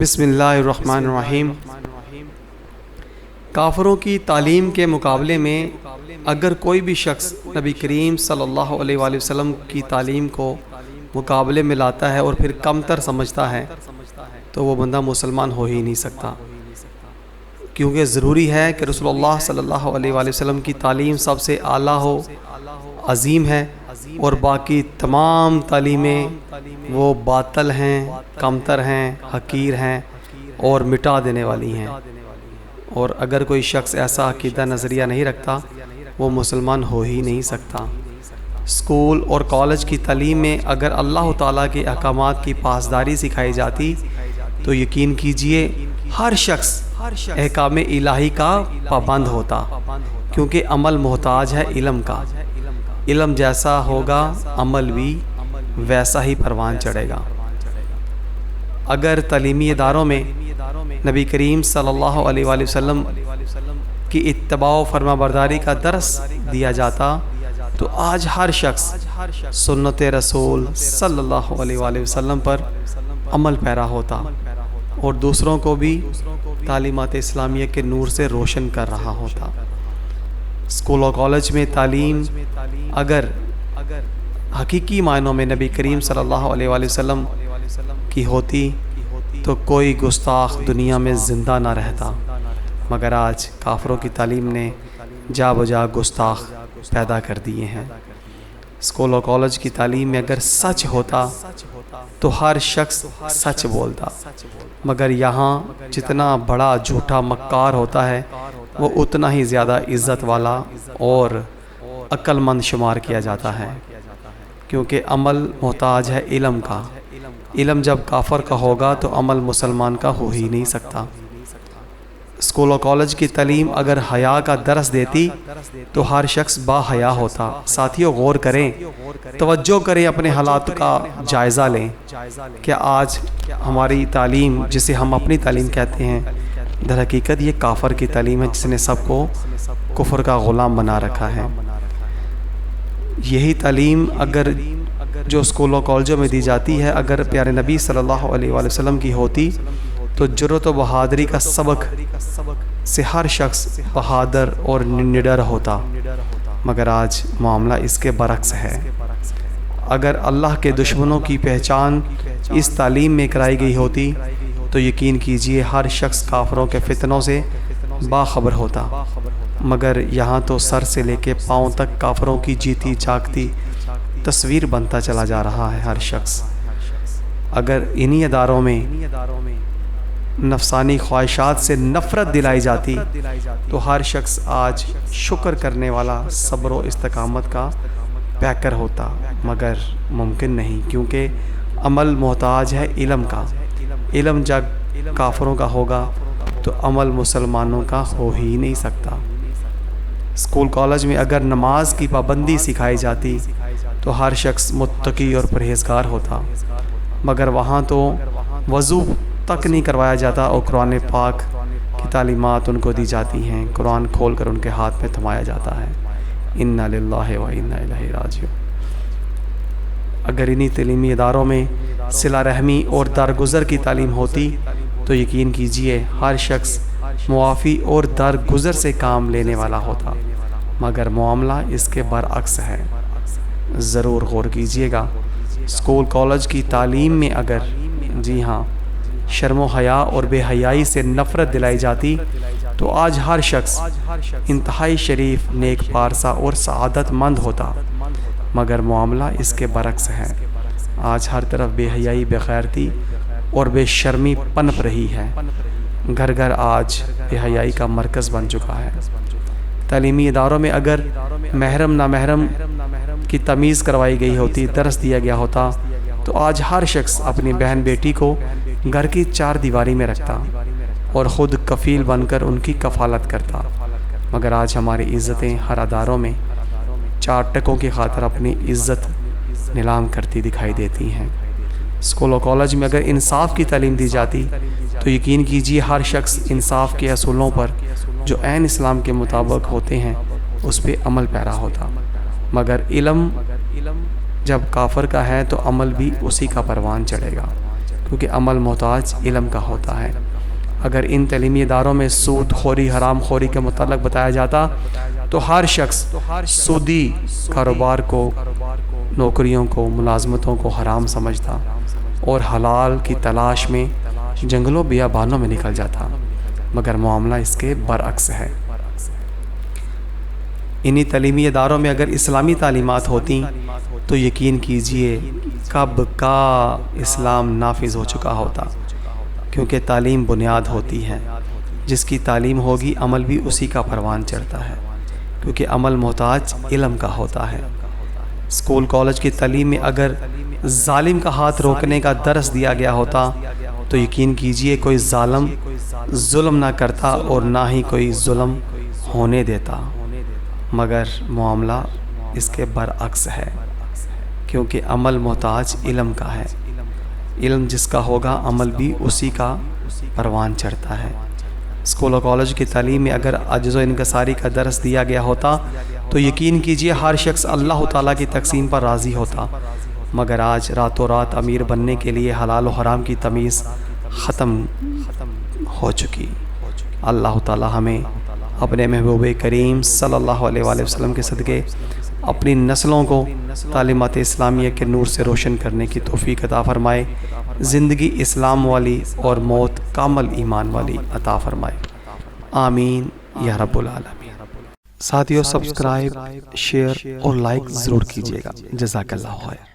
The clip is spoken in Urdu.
بسم اللہ الرحمن الرحیم۔ کافروں کی تعلیم کے مقابلے میں اگر کوئی بھی شخص نبی کریم صلی اللہ علیہ وآلہ وسلم کی تعلیم کو مقابلے میں لاتا ہے اور پھر کمتر سمجھتا ہے تو وہ بندہ مسلمان ہو ہی نہیں سکتا، کیونکہ ضروری ہے کہ رسول اللہ صلی اللہ علیہ وآلہ وسلم کی تعلیم سب سے اعلیٰ ہو، عظیم ہے، اور باقی تمام تعلیمیں وہ باطل ہیں، کمتر ہیں، حقیر ہیں اور مٹا دینے والی ہیں۔ اور اگر کوئی شخص ایسا عقیدہ نظریہ نہیں رکھتا وہ مسلمان ہو ہی نہیں سکتا۔ اسکول اور کالج کی تعلیم میں اگر اللہ تعالیٰ کے احکامات کی پاسداری سکھائی جاتی تو یقین کیجئے ہر شخص احکام الہی کا پابند ہوتا، کیونکہ عمل محتاج ہے علم کا۔ علم جیسا ہوگا عمل بھی ویسا ہی پروان چڑھے گا۔ اگر تعلیمی اداروں میں نبی کریم صلی اللہ علیہ وآلہ وسلم کی اتباع و فرما برداری کا درس دیا جاتا تو آج ہر شخص سنت رسول صلی اللہ علیہ وآلہ وسلم پر عمل پیرا ہوتا اور دوسروں کو بھی تعلیمات اسلامیہ کے نور سے روشن کر رہا ہوتا۔ اسکول اور کالج میں تعلیم اگر حقیقی معنوں میں نبی کریم صلی اللہ علیہ وآلہ وسلم کی ہوتی تو کوئی گستاخ دنیا میں زندہ نہ رہتا، مگر آج کافروں کی تعلیم نے جا بجا گستاخ پیدا کر دیے ہیں۔ اسکول اور کالج کی تعلیم میں اگر سچ ہوتا تو ہر شخص سچ بولتا، مگر یہاں جتنا بڑا جھوٹا مکار ہوتا ہے وہ اتنا ہی زیادہ عزت والا اور عقل مند شمار کیا جاتا ہے، کیونکہ عمل محتاج ہے علم کا۔ علم جب کافر کا ہوگا تو عمل مسلمان کا ہو ہی نہیں سکتا۔ اسکول اور کالج کی تعلیم اگر حیا کا درس دیتی تو ہر شخص با حیا ہوتا۔ ساتھیوں غور کریں، توجہ کریں، اپنے حالات کا جائزہ لیں۔ کیا آج ہماری تعلیم جسے ہم اپنی تعلیم کہتے ہیں در حقیقت یہ کافر کی تعلیم ہے جس نے سب کو کفر کا غلام بنا رکھا ہے۔ یہی تعلیم اگر جو اسکولوں کالجوں میں دی جاتی ہے اگر پیارے نبی صلی اللہ علیہ وآلہ وسلم کی ہوتی تو جرأت و بہادری کا سبق سے ہر شخص بہادر اور نڈر ہوتا، مگر آج معاملہ اس کے برعکس ہے۔ اگر اللہ کے دشمنوں کی پہچان اس تعلیم میں کرائی گئی ہوتی تو یقین کیجئے ہر شخص کافروں کے فتنوں سے باخبر ہوتا، مگر یہاں تو سر سے لے کے پاؤں تک کافروں کی جیتی جاگتی تصویر بنتا چلا جا رہا ہے ہر شخص۔ اگر انہی اداروں میں نفسانی خواہشات سے نفرت دلائی جاتی تو ہر شخص آج شکر کرنے والا صبر و استقامت کا پیکر ہوتا، مگر ممکن نہیں، کیونکہ عمل محتاج ہے علم کا۔ علم جب کافروں کا ہوگا تو عمل مسلمانوں کا ہو ہی نہیں سکتا۔ اسکول کالج میں اگر نماز کی پابندی سکھائی جاتی تو ہر شخص متقی اور پرہیزگار ہوتا، مگر وہاں تو وضو تک نہیں کروایا جاتا اور قرآن پاک کی تعلیمات ان کو دی جاتی ہیں، قرآن کھول کر ان کے ہاتھ میں تھمایا جاتا ہے۔ انا للہ و انا الیہ راجعون۔ اگر انہی تعلیمی اداروں میں صلہ رحمی اور درگزر کی تعلیم ہوتی تو یقین کیجئے ہر شخص معافی اور درگزر سے کام لینے والا ہوتا، مگر معاملہ اس کے برعکس ہے۔ ضرور غور کیجئے گا، اسکول کالج کی تعلیم میں اگر جی ہاں شرم و حیا اور بے حیائی سے نفرت دلائی جاتی تو آج ہر شخص انتہائی شریف، نیک پارسا اور سعادت مند ہوتا، مگر معاملہ اس کے برعکس ہے۔ آج ہر طرف بے حیائی، بے غیرتی اور بے شرمی پنپ رہی ہے۔ گھر گھر آج بے حیائی کا مرکز بن چکا ہے۔ تعلیمی اداروں میں اگر محرم نامحرم کی تمیز کروائی گئی ہوتی، درس دیا گیا ہوتا تو آج ہر شخص اپنی بہن بیٹی کو گھر کی چار دیواری میں رکھتا اور خود کفیل بن کر ان کی کفالت کرتا، مگر آج ہماری عزتیں ہر اداروں میں چار ٹکوں کی خاطر اپنی عزت نیلام کرتی دکھائی دیتی ہیں۔ اسکول و کالج میں اگر انصاف کی تعلیم دی جاتی تو یقین کیجئے ہر شخص انصاف کے اصولوں پر جو عین اسلام کے مطابق ہوتے ہیں اس پہ عمل پیرا ہوتا، مگر علم جب کافر کا ہے تو عمل بھی اسی کا پروان چڑھے گا، کیونکہ عمل محتاج علم کا ہوتا ہے۔ اگر ان تعلیمی اداروں میں سود خوری، حرام خوری کے متعلق بتایا جاتا تو ہر شخص سودی کاروبار کو، نوکریوں کو، ملازمتوں کو حرام سمجھتا اور حلال کی تلاش میں جنگلوں بیابانوں میں نکل جاتا، مگر معاملہ اس کے برعکس ہے۔ انہی تعلیمی اداروں میں اگر اسلامی تعلیمات ہوتی تو یقین کیجئے کب کا اسلام نافذ ہو چکا ہوتا، کیونکہ تعلیم بنیاد ہوتی ہے۔ جس کی تعلیم ہوگی عمل بھی اسی کا پروان چڑھتا ہے، کیونکہ عمل محتاج علم کا ہوتا ہے۔ اسکول کالج کی تعلیم میں اگر ظالم کا ہاتھ روکنے کا درس دیا گیا ہوتا تو یقین کیجئے کوئی ظالم ظلم نہ کرتا اور نہ ہی کوئی ظلم ہونے دیتا، مگر معاملہ اس کے برعکس ہے، کیونکہ عمل محتاج علم کا ہے۔ علم جس کا ہوگا عمل بھی اسی کا پروان چڑھتا ہے۔ اسکول و کالج کی تعلیم میں اگر عجز و انکساری کا درس دیا گیا ہوتا تو یقین کیجئے ہر شخص اللہ تعالیٰ کی تقسیم پر راضی ہوتا، مگر آج راتوں رات امیر بننے کے لیے حلال و حرام کی تمیز ختم ہو چکی۔ اللہ تعالیٰ ہمیں اپنے محبوب کریم صلی اللہ علیہ وآلہ وسلم کے صدقے اپنی نسلوں کو تعلیمات اسلامیہ کے نور سے روشن کرنے کی توفیق عطا فرمائے، زندگی اسلام والی اور موت کامل ایمان والی عطا فرمائے، آمین یا رب العالمین۔ ساتھیو سبسکرائب، شیئر اور لائک ضرور کیجیے گا۔ جزاک اللہ خیر۔